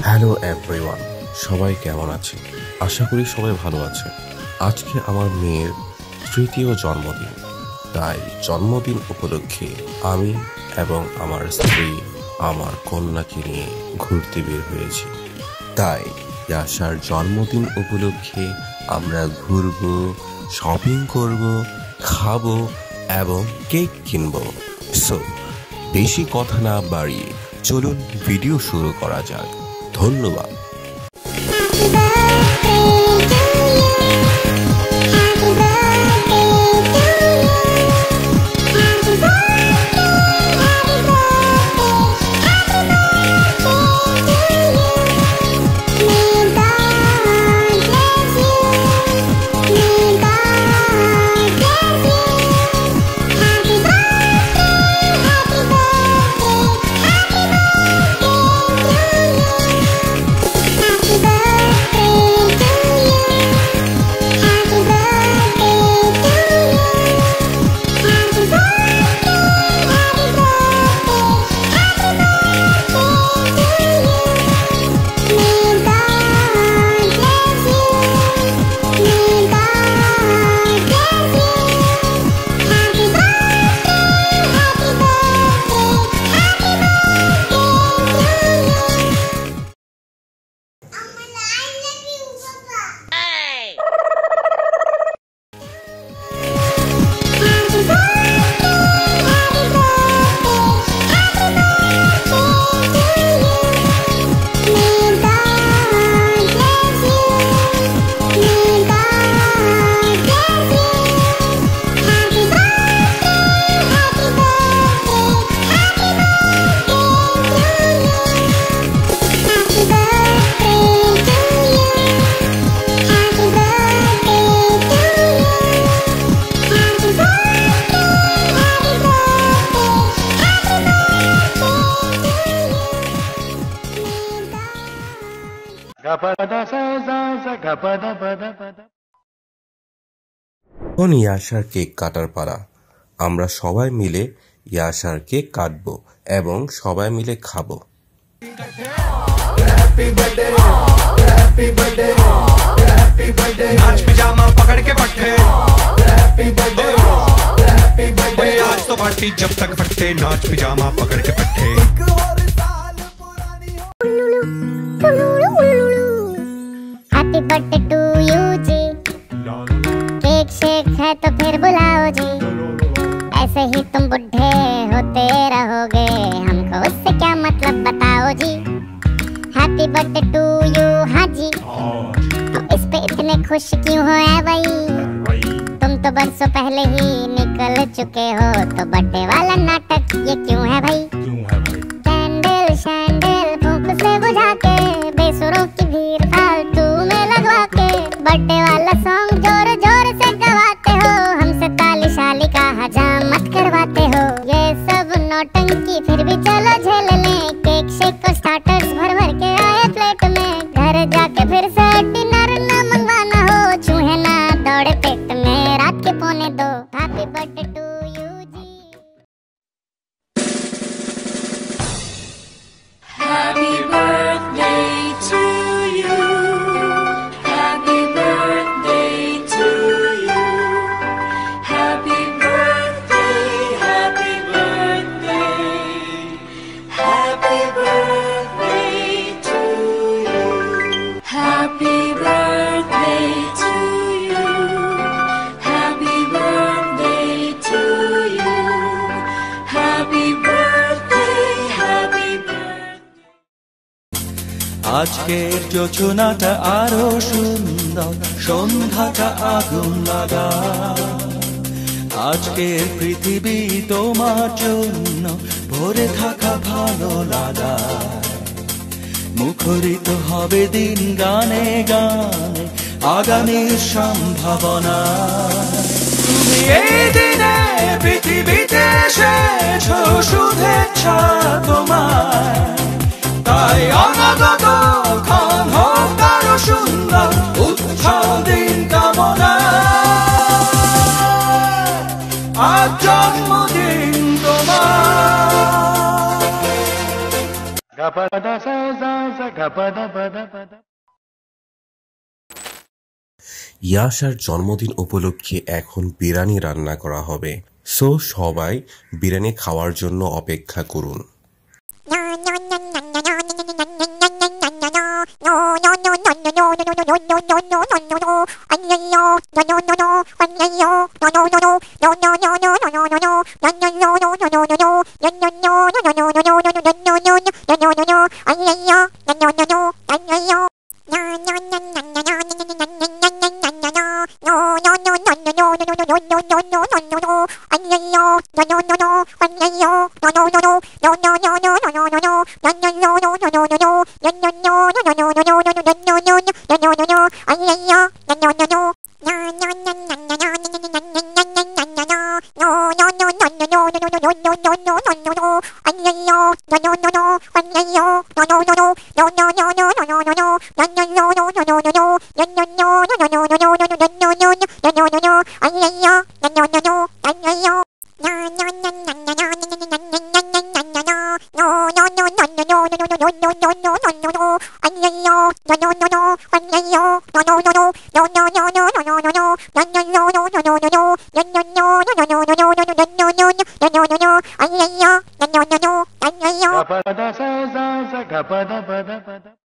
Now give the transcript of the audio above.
Hello everyone, সবাই কেমন আছে? আশা করি সবাই ভালো আছে। আজকে আমার মেয়ের তৃতীয় জন্মদিন, তাই জন্মদিন উপলক্ষে আমি এবং আমার স্ত্রী আমার কন্যাকে নিয়ে ঘুরতে বের হয়েছি। তাই ইয়াশার জন্মদিন উপলক্ষে আমরা ঘুরবো, শপিং করব, খাবো এবং কেক কিনবো। সো বেশি কথা না বাড়িয়ে চলুন ভিডিও শুরু করা যাক। ধন্যবাদ। এখন ইয়াশার কেক কাটার পালা। আমরা সবাই মিলে ইয়াশার কেক কাটবো এবং সবাই মিলে খাবো। नाच पिजामा पकड़ के पट्टे आज तो पार्टी जब तक फट्टे नाच पिजामा पकड़ के पट्टे। हैप्पी बर्थडे टू यू जी, केक शेक है तो फिर बुलाओ जी, ऐसे ही तुम बुढ़े होते रहोगे, हमको उससे क्या मतलब बताओ जी। हैप्पी बर्थडे टू यू, हाँ जी, तो इस पे इतने खुश क्यों हो ऐ भाई, तुम तो बरसों पहले ही निकल चुके हो, तो बर्थडे वाला नाटक ये क्यों है भाई। कैंडल शैंडल फूंक से बुझा के, बेसुरों की भीड़ फालतू में लगवा के, बर्थडे वाला सॉन्ग जोर जोर से गवाते हो, हमसे ताली शाली का हजामत करवाते हो। ये सब नौटंकी फिर भी चलो झेल लें, केक शेक और स्टार्टर्स भर भर के आए प्लेट में, घर जाके फिर से डिनर ना मंगवाना हो, चूहे ना दौड़े पेट में रात के 1:45। हैप्पी बर्थडे टू यू जी। Happy birthday to you. Happy birthday to you. Happy birthday, happy birthday. Happy birthday to you. Happy birthday to you. Happy birthday to you. Happy birthday, happy birthday. আজকের যোজনাটা আরো সুন্দর, সন্ধ্যাটা আগুন লাগা, আজকের পৃথিবী তোমার জন্য ভরে থাকা ভালো লাগা, মুখরিত হবে দিন গানে গানে আগামীর সম্ভাবনা। তুমি এই দিনে পৃথিবীতে এসেছো, শুভেচ্ছা তোমায়, তাই অনাগত ক্ষণ হোক আরো সুন্দর, উৎসব দিন কামনা। আজ জন্মদিন তোমার। ইয়াশার জন্মদিন উপলক্ষে এখন বিরিয়ানি রান্না করা হবে, সো সবাই বিরিয়ানি খাওয়ার জন্য অপেক্ষা করুন। Gapada sa za za gapada bada bada.